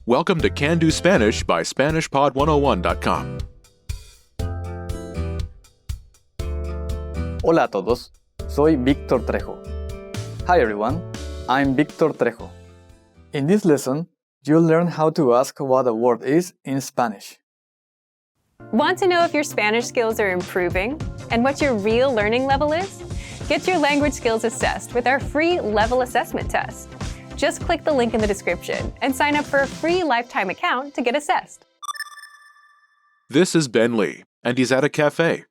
Welcome to Can Do Spanish by SpanishPod101.com. Hola a todos, soy Víctor Trejo. Hi everyone, I'm Víctor Trejo. In this lesson, you'll learn how to ask what a word is in Spanish. Want to know if your Spanish skills are improving and what your real learning level is? Get your language skills assessed with our free level assessment test. Just click the link in the description and sign up for a free lifetime account to get assessed. This is Ben Lee, and he's at a cafe,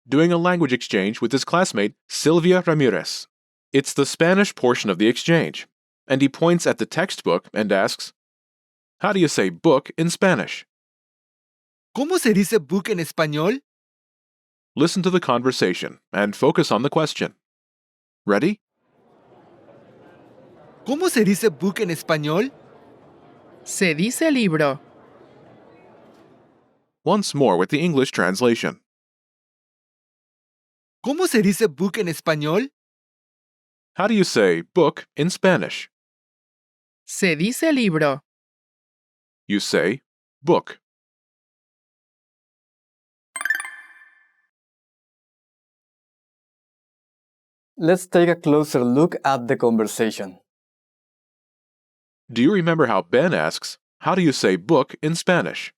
doing a language exchange with his classmate Sylvia Ramirez. It's the Spanish portion of the exchange, and he points at the textbook and asks, "How do you say book in Spanish?" ¿Cómo se dice book en español? Listen to the conversation and focus on the question. Ready? ¿Cómo se dice book en español? Se dice libro. Once more with the English translation. ¿Cómo se dice book en español? How do you say book in Spanish? Se dice libro. You say book. Let's take a closer look at the conversation. Do you remember how Ben asks, "How do you say book in Spanish?"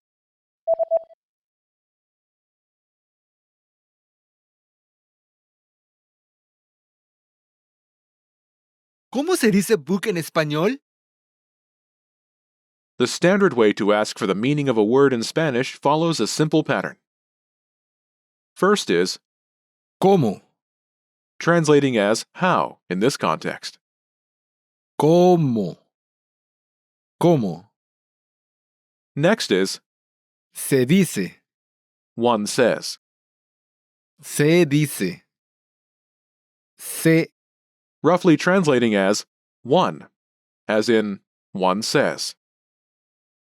¿Cómo se dice book en español? The standard way to ask for the meaning of a word in Spanish follows a simple pattern. First is ¿Cómo? translating as how in this context. ¿Cómo? ¿Cómo? Next is Se dice. one says. Se dice. Se. Roughly translating as one, as in one says.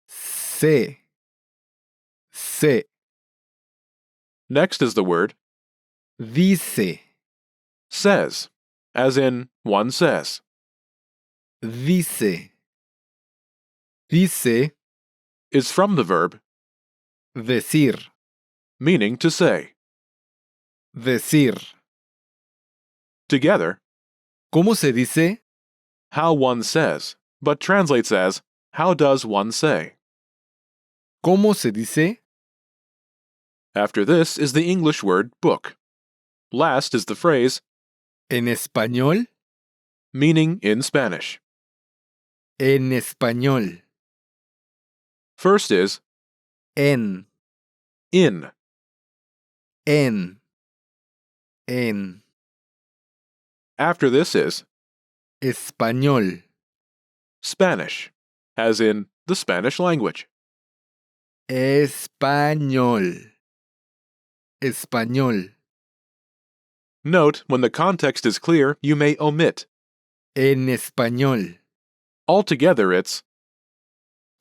Se. Se. Next is the word Dice. says, as in one says. Dice. Dice. Is from the verb Decir. meaning to say. Decir. Together, ¿Cómo se dice? how one says, but translates as how does one say. ¿Cómo se dice? After this is the English word book. Last is the phrase En español. meaning in Spanish. En español. First is En. in. En. En. After this is Español. Spanish, as in the Spanish language. Español. Español. Note, when the context is clear, you may omit. En español. Altogether, it's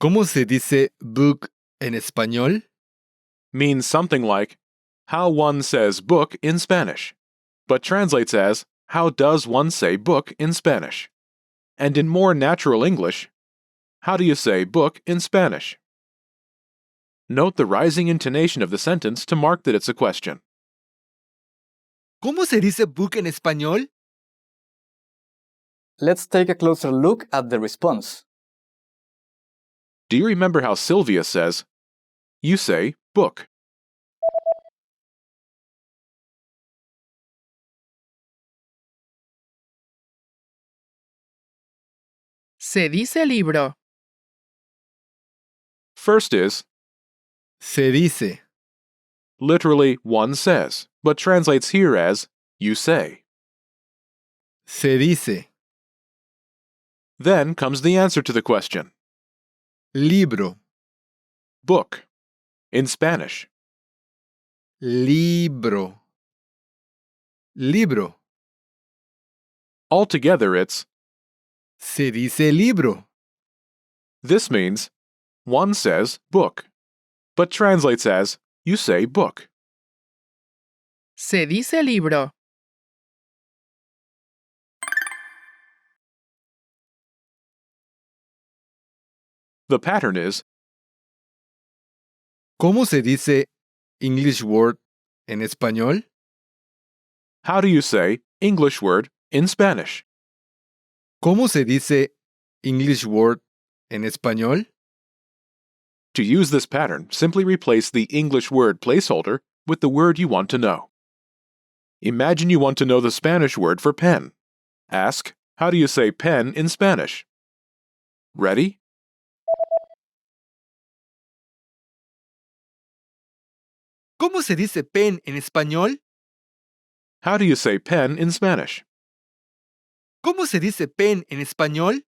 ¿Cómo se dice book en español? means something like how one says book in Spanish, but translates as how does one say book in Spanish? And in more natural English, how do you say book in Spanish? Note the rising intonation of the sentence to mark that it's a question. ¿Cómo se dice book en español? Let's take a closer look at the response. Do you remember how Sylvia says, "You say book"? Se dice libro. First is Se dice. literally one says, but translates here as you say. Se dice. Then comes the answer to the question, Libro. book, in Spanish. Libro. Libro. Altogether, it's Se dice libro. this means one says book, but translates as you say book. Se dice libro. The pattern is, ¿Cómo se dice English word en español? how do you say English word in Spanish? ¿Cómo se dice English word en español? To use this pattern, simply replace the English word placeholder with the word you want to know. Imagine you want to know the Spanish word for pen. Ask, how do you say pen in Spanish? Ready? ¿Cómo se dice pen en español? How do you say pen in Spanish? ¿Cómo se dice pen en español?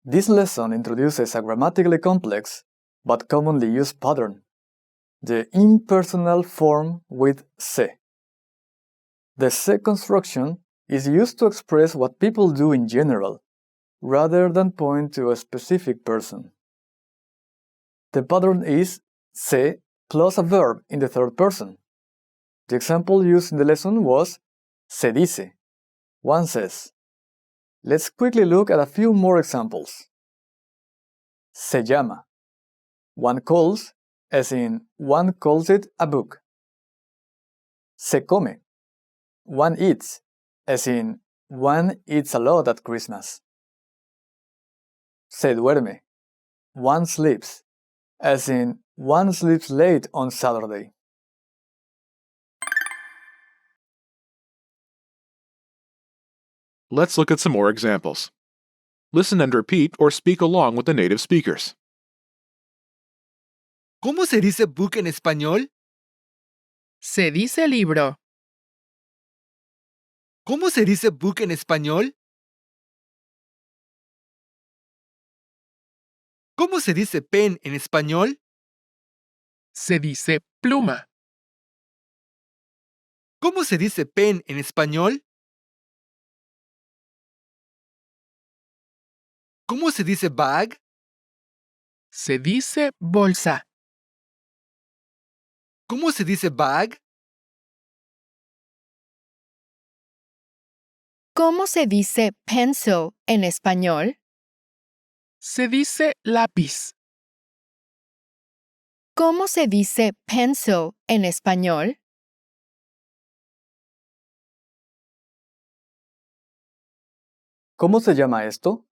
This lesson introduces a grammatically complex but commonly used pattern, the impersonal form with se. The se construction is used to express what people do in general, rather than point to a specific person. The pattern is se plus a verb in the third person. The example used in the lesson was se dice. One says. Let's quickly look at a few more examples. Se llama. One calls, as in one calls it a book. Se come. One eats, as in one eats a lot at Christmas. Se duerme. One sleeps, as in one sleeps late on Saturday. Let's look at some more examples. Listen and repeat or speak along with the native speakers. ¿Cómo se dice book en español? Se dice libro. ¿Cómo se dice book en español? ¿Cómo se dice pen en español? Se dice pluma. ¿Cómo se dice pen en español? ¿Cómo se dice bag? Se dice bolsa. ¿Cómo se dice bag? ¿Cómo se dice pencil en español? Se dice lápiz. ¿Cómo se dice pencil en español? ¿Cómo se llama esto?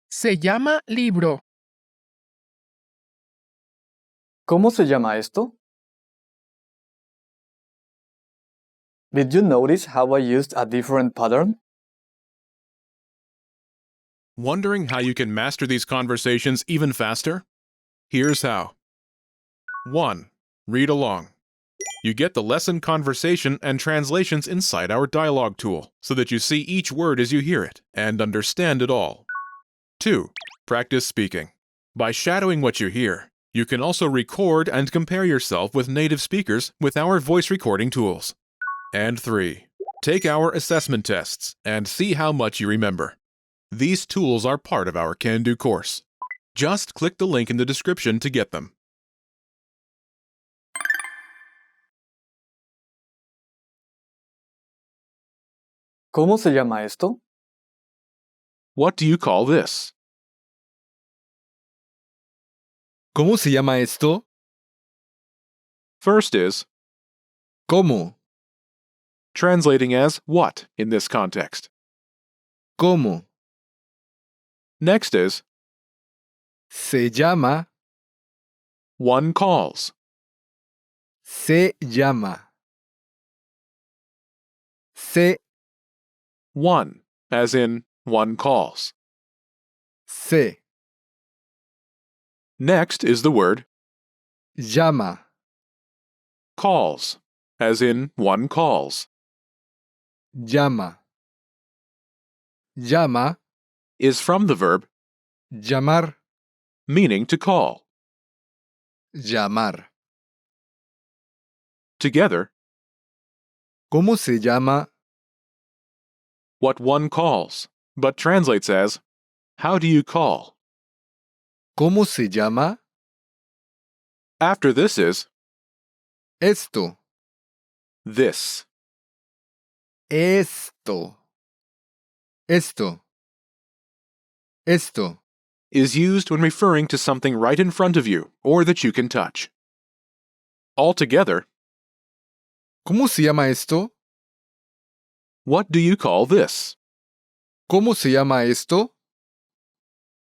Se llama libro. ¿Cómo se llama esto? Did you notice how I used a different pattern? Wondering how you can master these conversations even faster? Here's how. 1. Read along. You get the lesson conversation and translations inside our dialogue tool, so that you see each word as you hear it and understand it all. 2. Practice speaking. By shadowing what you hear, you can also record and compare yourself with native speakers with our voice recording tools. And 3. Take our assessment tests and see how much you remember. These tools are part of our Can-Do course. Just click the link in the description to get them. ¿Cómo se llama esto? What do you call this? ¿Cómo se llama esto? First is ¿Cómo? translating as what in this context. ¿Cómo? Next is Se llama. one calls. Se llama. Se. One, as in one calls. Se. Next is the word Llama. calls, as in one calls. Llama. Llama. Is from the verb Llamar. meaning to call. Llamar. Together, ¿Cómo se llama? what one calls, but translates as how do you call? ¿Cómo se llama? After this is Esto. this. Esto. Esto. Esto. is used when referring to something right in front of you or that you can touch. Altogether, ¿Cómo se llama esto? what do you call this? ¿Cómo se llama esto?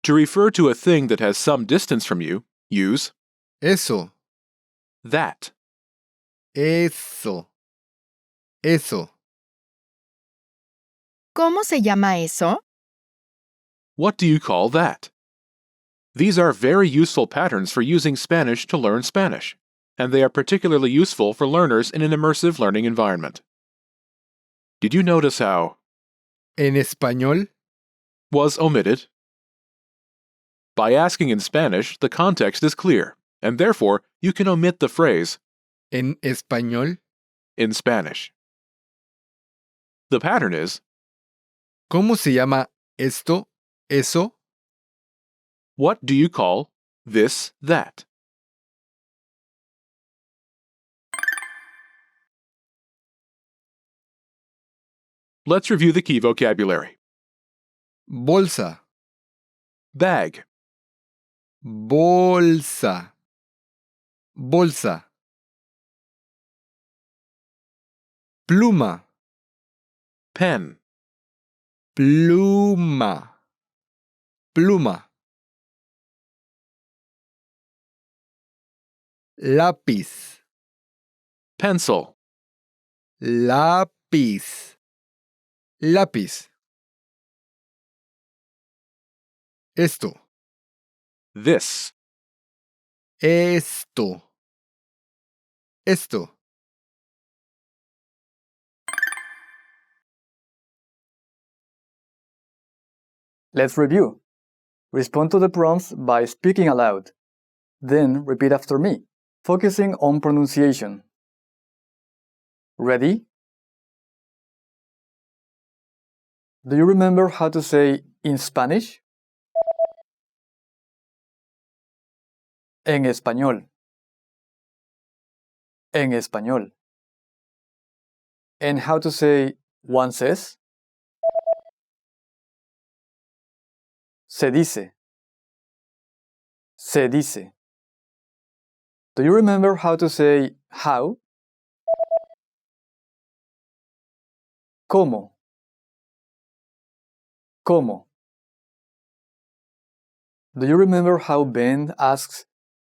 To refer to a thing that has some distance from you, use Eso. that. Eso. Eso. ¿Cómo se llama eso? What do you call that? These are very useful patterns for using Spanish to learn Spanish, and they are particularly useful for learners in an immersive learning environment. Did you notice how En español. was omitted? By asking in Spanish, the context is clear, and therefore you can omit the phrase En español. in Spanish. The pattern is, ¿Cómo se llama esto? Eso. what do you call this, that? Let's review the key vocabulary. Bolsa. Bag, Bolsa. Bolsa. Pluma. pen, Pluma. Pluma. Lápiz. pencil, Lápiz. Lápiz. Esto. this, Esto. Esto. Let's review. Respond to the prompts by speaking aloud. Then repeat after me, focusing on pronunciation. Ready? Do you remember how to say in Spanish? En español. En español. And how to say one says? Se dice. Se dice. Do you remember how to say how? ¿Cómo? ¿Cómo? Do you remember how Ben asks,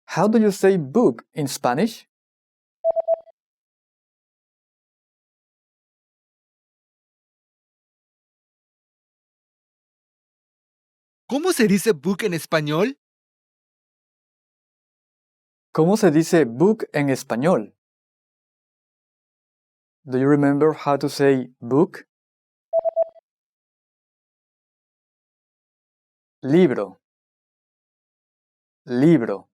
how do you say book in Spanish? ¿Cómo se dice book en español? ¿Cómo se dice book en español? Do you remember how to say book? Libro. Libro.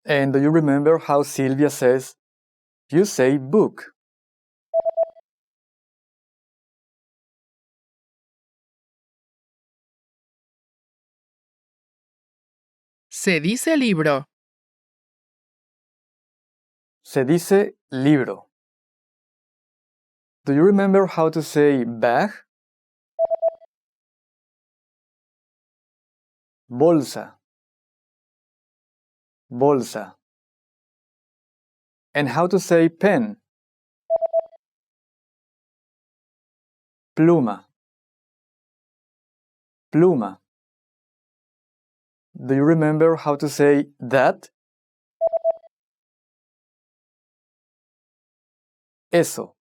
And do you remember how Silvia says, you say book? Se dice libro. Se dice libro. Do you remember how to say bag? Bolsa. Bolsa. And how to say pen? Pluma. Pluma. Do you remember how to say that? Eso.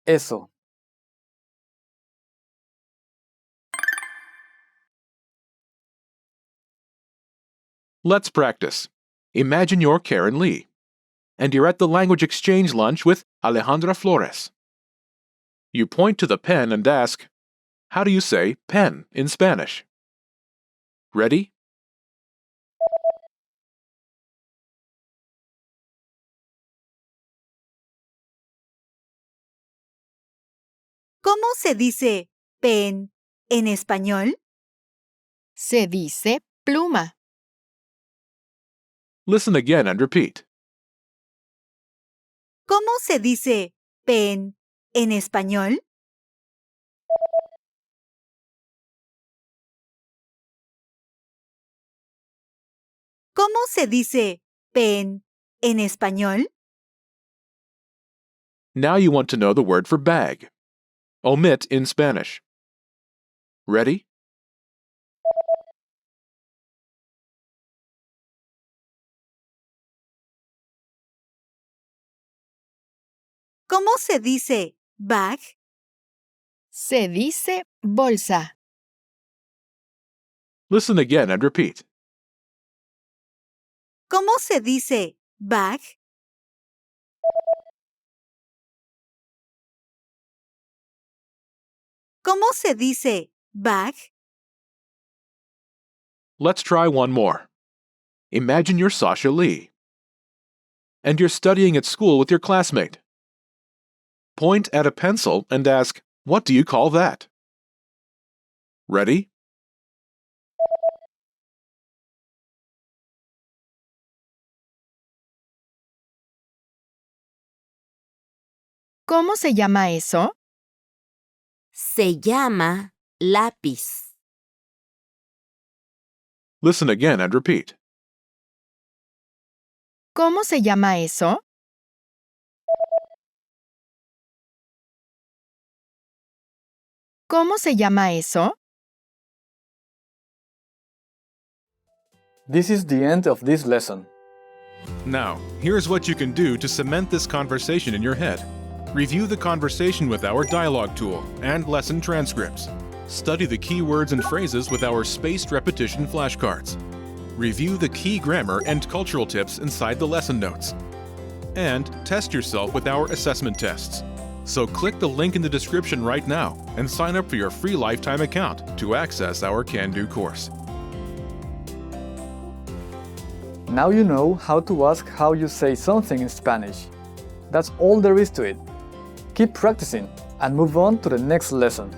Eso. Let's practice. Imagine you're Karen Lee, and you're at the language exchange lunch with Alejandra Flores. You point to the pen and ask, how do you say pen in Spanish? Ready? ¿Cómo se dice pen en español? Se dice pluma. Listen again and repeat. ¿Cómo se dice pen en español? ¿Cómo se dice pen en español? Now you want to know the word for bag. Omit in Spanish. Ready? ¿Cómo se dice bag? Se dice bolsa. Listen again and repeat. ¿Cómo se dice bag? ¿Cómo se dice bag? Let's try one more. Imagine you're Sasha Lee. And you're studying at school with your classmate. Point at a pencil and ask, "What do you call that?" Ready? ¿Cómo se llama eso? Se llama lápiz. Listen again and repeat. ¿Cómo se llama eso? ¿Cómo se llama eso? This is the end of this lesson. Now, here's what you can do to cement this conversation in your head. Review the conversation with our dialogue tool and lesson transcripts. Study the key words and phrases with our spaced repetition flashcards. Review the key grammar and cultural tips inside the lesson notes. And test yourself with our assessment tests. So click the link in the description right now and sign up for your free lifetime account to access our Can-Do course. Now you know how to ask how you say something in Spanish. That's all there is to it. Keep practicing and move on to the next lesson.